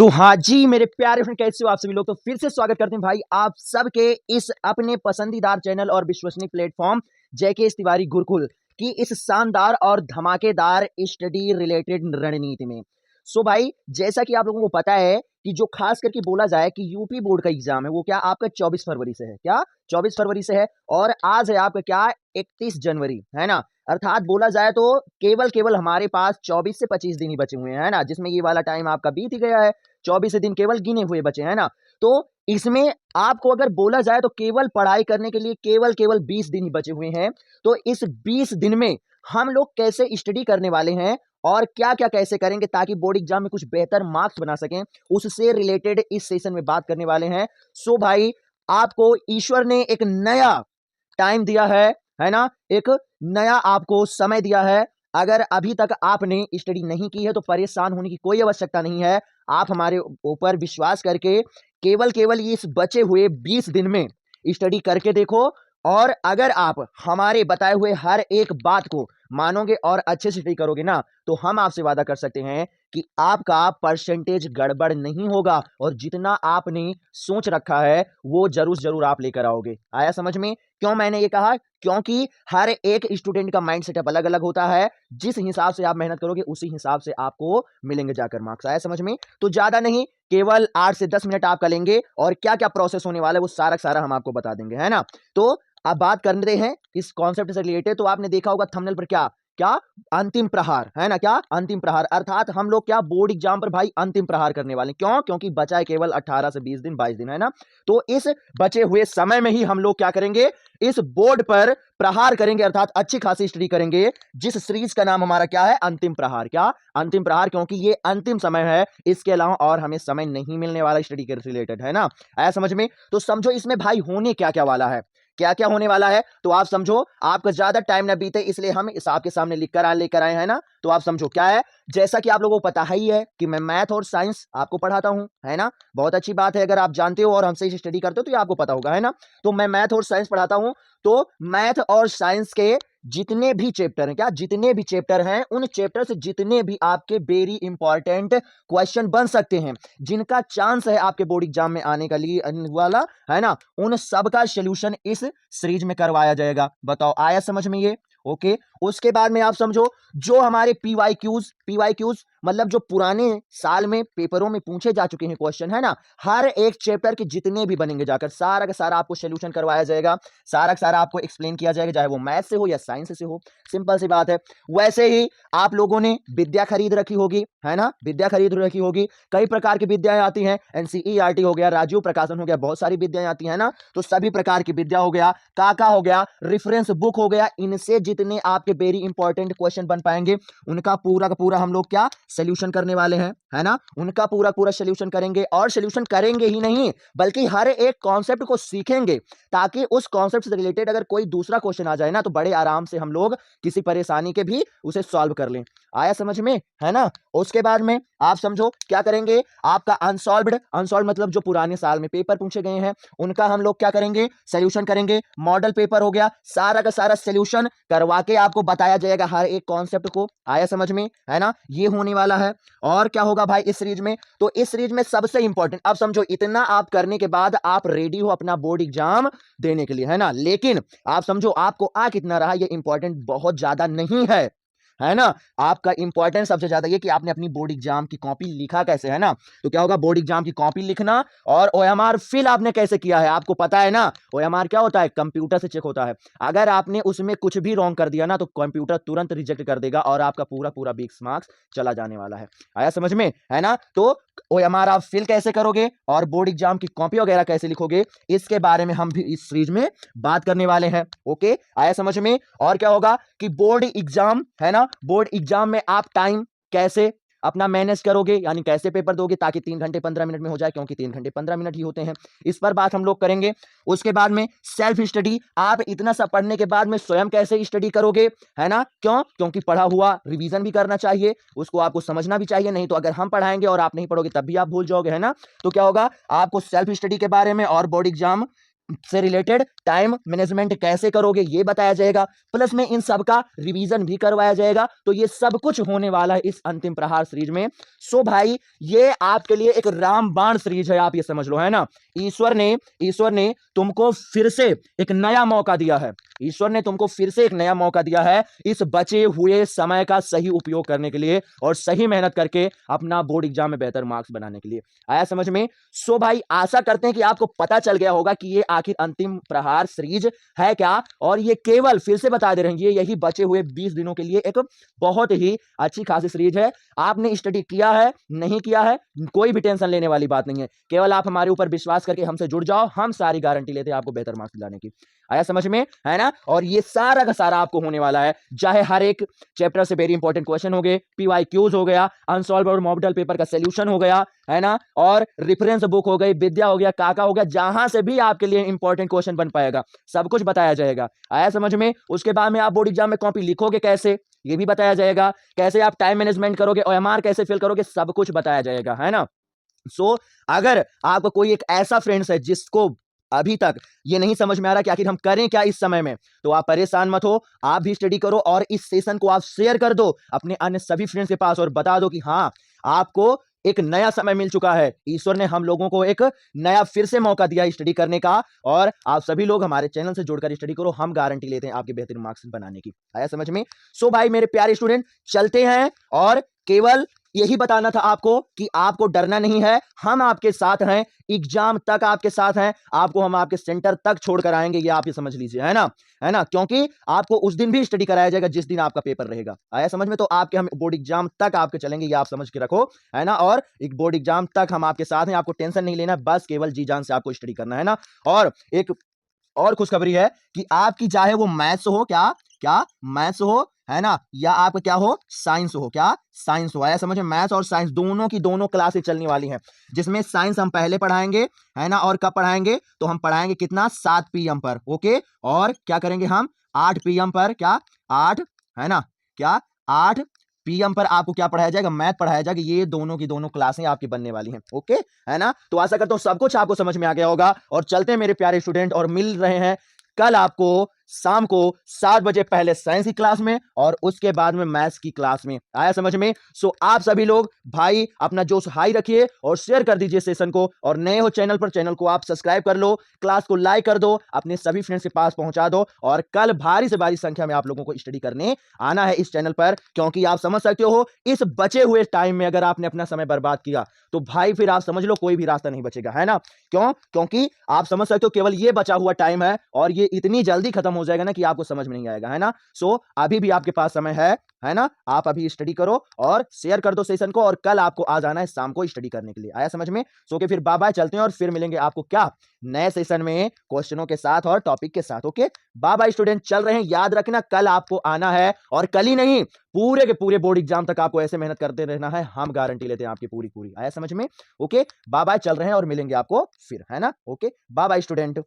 तो हाँ जी मेरे प्यारे फ्रेंड, कैसे हो आप सभी लोग। तो फिर से स्वागत करते हैं भाई आप सबके इस अपने पसंदीदार चैनल और विश्वसनीय प्लेटफॉर्म जेके तिवारी गुरुकुल की इस शानदार और धमाकेदार स्टडी रिलेटेड रणनीति में। सो भाई, जैसा कि आप लोगों को पता है कि जो खास करके बोला जाए कि यूपी बोर्ड का एग्जाम है वो क्या आपका 24 फरवरी से है। क्या 24 फरवरी से है और आज है आपका क्या 31 जनवरी, है ना। अर्थात बोला जाए तो केवल केवल हमारे पास 24 से 25 दिन ही बचे हुए हैं, है ना, जिसमें ये वाला टाइम आपका बीत ही गया है। 24 दिन केवल गिने हुए बचे हैं ना। तो इसमें आपको अगर बोला जाए तो केवल पढ़ाई करने के लिए केवल केवल 20 दिन ही बचे हुए हैं। तो इस 20 दिन में हम लोग कैसे स्टडी करने वाले हैं और क्या क्या कैसे करेंगे ताकि बोर्ड एग्जाम में कुछ बेहतर मार्क्स बना सकें, उससे रिलेटेड इस सेशन में बात करने वाले हैं। सो भाई, आपको ईश्वर ने एक नया टाइम दिया है ना, एक नया आपको समय दिया है। अगर अभी तक आपने स्टडी नहीं की है तो परेशान होने की कोई आवश्यकता नहीं है। आप हमारे ऊपर विश्वास करके केवल केवल इस बचे हुए 20 दिन में स्टडी करके देखो, और अगर आप हमारे बताए हुए हर एक बात को मानोगे और अच्छे से स्टडी करोगे ना, तो हम आपसे वादा कर सकते हैं कि आपका परसेंटेज गड़बड़ नहीं होगा और जितना आपने सोच रखा है वो जरूर जरूर आप लेकर आओगे। आया समझ में क्यों मैंने ये कहा? क्योंकि हर एक स्टूडेंट का माइंड सेटअप अलग अलग होता है। जिस हिसाब से आप मेहनत करोगे उसी हिसाब से आपको मिलेंगे जाकर मार्क्स। आया समझ में? तो ज्यादा नहीं, केवल 8 से 10 मिनट आपका लेंगे और क्या क्या प्रोसेस होने वाला है वो सारा सारा हम आपको बता देंगे, है ना। तो अब बात करते हैं इस कॉन्सेप्ट से रिलेटेड। तो आपने देखा होगा थंबनेल पर क्या क्या अंतिम प्रहार, है ना। क्या अंतिम प्रहार, अर्थात हम लोग क्या बोर्ड एग्जाम पर भाई अंतिम प्रहार करने वाले हैं। क्यों? क्योंकि बचा है केवल 18 से 20 दिन, 22 दिन, है ना। तो इस बचे हुए समय में ही हम लोग क्या करेंगे, इस बोर्ड पर प्रहार करेंगे, अर्थात अच्छी खासी स्टडी करेंगे। जिस सीरीज का नाम हमारा क्या है, अंतिम प्रहार। क्या? अंतिम प्रहार, क्योंकि ये अंतिम समय है, इसके अलावा और हमें समय नहीं मिलने वाला स्टडी के रिलेटेड, है ना। आया समझ में? तो समझो इसमें भाई होने क्या क्या वाला है, क्या क्या होने वाला है। तो आप समझो, आपका ज्यादा टाइम ना बीते इसलिए हम इस आपके सामने लेकर आए हैं ना। तो आप समझो क्या है। जैसा कि आप लोगों को पता ही है कि मैं मैथ और साइंस आपको पढ़ाता हूं, है ना। बहुत अच्छी बात है, अगर आप जानते हो और हमसे स्टडी करते हो तो ये आपको पता होगा, है ना। तो मैं मैथ और साइंस पढ़ाता हूं। तो मैथ और साइंस के जितने भी चैप्टर हैं, क्या जितने भी चैप्टर हैं, उन चैप्टर से जितने भी आपके वेरी इंपॉर्टेंट क्वेश्चन बन सकते हैं, जिनका चांस है आपके बोर्ड एग्जाम में आने का लिए वाला, है ना, उन सब का सोल्यूशन इस सीरीज में करवाया जाएगा। बताओ आया समझ में ये? ओके। उसके बाद में आप समझो जो हमारे पीवाईक्यूज मतलब जो पुराने साल में पेपरों में पूछे जा चुके हैं क्वेश्चन, है ना, हर एक चैप्टर के जितने भी बनेंगे जाकर सारा का सारा आपको सोल्यूशन करवाया जाएगा, सारा का सारा आपको एक्सप्लेन किया जाएगा, चाहे वो मैथ से हो या साइंस से हो। सिंपल सी बात है। वैसे ही आप लोगों ने विद्या खरीद रखी होगी, है ना, विद्या खरीद रखी होगी। कई प्रकार की विद्याएं आती हैं, एनसीईआरटी हो गया, राजीव प्रकाशन हो गया, बहुत सारी विद्याएं आती हैं ना। तो सभी प्रकार की विद्या हो गया, काका हो गया, रेफरेंस बुक हो गया, इनसे जितने आपके वेरी इंपॉर्टेंट क्वेश्चन बन पाएंगे उनका पूरा का पूरा हम लोग क्या सोल्यूशन करने वाले हैं, है ना। उनका पूरा पूरा सोल्यूशन करेंगे, और सोल्यूशन करेंगे ही नहीं बल्कि हर एक कॉन्सेप्ट को सीखेंगे, ताकि उस कॉन्सेप्ट से रिलेटेड अगर कोई दूसरा क्वेश्चन आ जाए ना तो बड़े आराम से हम लोग किसी परेशानी के भी उसे सॉल्व कर लें। आया समझ में, है ना। उसके बाद में आप समझो क्या करेंगे, आपका अनसॉल्व्ड मतलब जो पुराने साल में पेपर पूछे गए हैं उनका हम लोग क्या करेंगे, सोल्यूशन करेंगे। मॉडल पेपर हो गया, सारा का सारा सोल्यूशन करवा के आपको बताया जाएगा हर एक कॉन्सेप्ट को। आया समझ में, है ना। ये होने वाला है। और क्या होगा भाई इस सीरीज में? तो इस सीरीज में सबसे इंपॉर्टेंट, अब समझो इतना आप करने के बाद आप रेडी हो अपना बोर्ड एग्जाम देने के लिए, है ना। लेकिन आप समझो आपको आ कितना रहा, ये इंपॉर्टेंट बहुत ज्यादा नहीं है ना। आपका इंपॉर्टेंट सबसे ज्यादा ये कि आपने अपनी बोर्ड एग्जाम की कॉपी लिखा कैसे, है ना। तो क्या होगा, बोर्ड एग्जाम की कॉपी लिखना, और ओएमआर फिल आपने कैसे किया है आपको पता है ना। ओएमआर क्या होता है, कंप्यूटर से चेक होता है। अगर आपने उसमें कुछ भी रॉन्ग कर दिया ना तो कंप्यूटर तुरंत रिजेक्ट कर देगा और आपका पूरा पूरा 20 मार्क्स चला जाने वाला है। आया समझ में, है ना। तो ओएमआर आप फिल कैसे करोगे और बोर्ड एग्जाम की कॉपी वगैरह कैसे लिखोगे, इसके बारे में हम भी इस सीरीज में बात करने वाले हैं। ओके, आया समझ में। और क्या होगा कि बोर्ड एग्जाम, है ना, बोर्ड एग्जाम में आप टाइम कैसे अपना मैनेज करोगे, यानी कैसे पेपर दोगे ताकि 3 घंटे 15 मिनट में हो जाए, क्योंकि 3 घंटे 15 मिनट ही होते हैं। इस पर बात हम लोग करेंगे। उसके बाद में सेल्फ स्टडी, आप इतना सब पढ़ने के बाद में स्वयं कैसे स्टडी करोगे, है ना। क्यों? क्योंकि पढ़ा हुआ रिवीजन भी करना चाहिए, उसको आपको समझना भी चाहिए, नहीं तो अगर हम पढ़ाएंगे और आप नहीं पढ़ोगे तब भी आप भूल जाओगे, है ना। तो क्या होगा, आपको सेल्फ स्टडी के बारे में और बोर्ड एग्जाम से रिलेटेड टाइम मैनेजमेंट कैसे करोगे ये बताया जाएगा, प्लस में इन सब का रिवीजन भी करवाया जाएगा। तो ये सब कुछ होने वाला है इस अंतिम प्रहार सीरीज में। सो भाई ये आपके लिए एक रामबाण सीरीज है, आप ये समझ लो, है ना। ईश्वर ने तुमको फिर से एक नया मौका दिया है। ईश्वर ने तुमको फिर से एक नया मौका दिया है इस बचे हुए समय का सही उपयोग करने के लिए और सही मेहनत करके अपना बोर्ड एग्जाम में बेहतर मार्क्स बनाने के लिए। आया समझ में? सो भाई आशा करते हैं कि आपको पता चल गया होगा कि ये आखिर अंतिम प्रहार सीरीज है क्या, और ये केवल फिर से बता दे रहे हैं यही बचे हुए 20 दिनों के लिए एक बहुत ही अच्छी खासी सीरीज है। आपने स्टडी किया है नहीं किया है कोई भी टेंशन लेने वाली बात नहीं है, केवल आप हमारे ऊपर विश्वास करके हमसे जुड़ जाओ, हम सारी गारंटी लेते हैं आपको बेहतर मार्क्स दिलाने की। आया समझ में, है ना। और ये सारा का सारा आपको होने वाला है, चाहे हर एक चैप्टर से वेरी इंपॉर्टेंट क्वेश्चन हो गए, PYQs हो गया, अनसॉल्व और मॉडल पेपर का सोल्यूशन हो गया, है ना, और रेफरेंस बुक हो गई, विद्या हो गया, काका हो गया, जहां से भी आपके लिए इंपॉर्टेंट क्वेश्चन बन पाएगा सब कुछ बताया जाएगा। आया समझ में? उसके बाद में आप बोर्ड एग्जाम में कॉपी लिखोगे कैसे ये भी बताया जाएगा, कैसे आप टाइम मैनेजमेंट करोगे, OMR कैसे फिल करोगे, सब कुछ बताया जाएगा, है ना। सो अगर आपका कोई एक ऐसा फ्रेंड्स है जिसको अभी तक ये नहीं समझ में आ रहा कि आखिर हम करें क्या इस समय में, तो आप परेशान मत हो, आप भी स्टडी करो और इस सेशन को आप शेयर कर दो अपने अन्य सभी फ्रेंड्स के पास और बता दो कि हाँ आपको एक नया समय मिल चुका है, ईश्वर ने हम लोगों को एक नया फिर से मौका दिया स्टडी करने का, और आप सभी लोग हमारे चैनल से जुड़कर स्टडी करो, हम गारंटी लेते हैं आपके बेहतरीन मार्क्स बनाने की। आया समझ में? सो भाई मेरे प्यारे स्टूडेंट चलते हैं, और केवल यही बताना था आपको कि आपको डरना नहीं है, हम आपके साथ हैं, एग्जाम तक आपके साथ हैं, आपको हम आपके सेंटर तक छोड़कर आएंगे, ये आप ये समझ लीजिए, है ना, है ना, क्योंकि आपको उस दिन भी स्टडी कराया जाएगा जिस दिन आपका पेपर रहेगा। आया समझ में? तो आपके हम बोर्ड एग्जाम तक आपके चलेंगे, ये आप समझ के रखो, है ना। और एक बोर्ड एग्जाम तक हम आपके साथ हैं, आपको टेंशन नहीं लेना, बस केवल जी जान से आपको स्टडी करना है ना। और एक और खुशखबरी है कि आपकी चाहे वो मैथ्स हो, क्या क्या मैथ्स हो, है ना, या आपका क्या हो, साइंस हो, क्या साइंस हो। आया समझ में? मैथ्स और साइंस दोनों की दोनों क्लासेस चलने वाली हैं, जिसमें साइंस हम पहले पढ़ाएंगे, है ना, और कब पढ़ाएंगे, तो हम पढ़ाएंगे कितना, 7 PM पर, ओके। और क्या करेंगे हम 8 PM पर, क्या 8, है ना, क्या 8 PM पर आपको क्या पढ़ाया जाएगा, मैथ पढ़ाया जाएगा। ये दोनों की दोनों क्लासें आपकी बनने वाली हैं, ओके, है ना। तो आशा करता हूं सब कुछ आपको समझ में आ गया होगा, और चलते हैं मेरे प्यारे स्टूडेंट, और मिल रहे हैं कल आपको शाम को 7 बजे, पहले साइंस की क्लास में और उसके बाद में मैथ्स की क्लास में। आया समझ में? सो आप सभी लोग भाई अपना जोश हाई रखिए और शेयर कर दीजिए सेशन को, और नए हो चैनल पर, चैनल को आप सब्सक्राइब कर लो, क्लास को लाइक कर दो, अपने सभी फ्रेंड्स के पास पहुंचा दो, और कल भारी से भारी संख्या में आप लोगों को स्टडी करने आना है इस चैनल पर, क्योंकि आप समझ सकते हो इस बचे हुए टाइम में अगर आपने अपना समय बर्बाद किया तो भाई फिर आप समझ लो कोई भी रास्ता नहीं बचेगा, है ना। क्यों? क्योंकि आप समझ सकते हो केवल ये बचा हुआ टाइम है और ये इतनी जल्दी खत्म हो जाएगा ना कि आपको समझ में नहीं आएगा, है ना। सो अभी भी आपके पास समय है ना, आप अभी स्टडी करो और शेयर कर दो सेशन को, और कल आपको आ जाना है शाम को स्टडी करने के लिए। आया समझ में? सो के फिर बाय बाय, चलते हैं और फिर मिलेंगे आपको क्या नए सेशन में क्वेश्चनों के साथ और टॉपिक के साथ। ओके बाय बाय स्टूडेंट, चल रहे हैं, याद रखना कल आपको आना है, और कल ही नहीं पूरे के पूरे बोर्ड एग्जाम तक आपको ऐसे मेहनत करते रहना है, हम गारंटी लेते हैं आपकी पूरी पूरी। आया समझ में? ओके बाय बाय, चल रहे हैं और मिलेंगे आपको फिर, है ना। Okay bye bye student.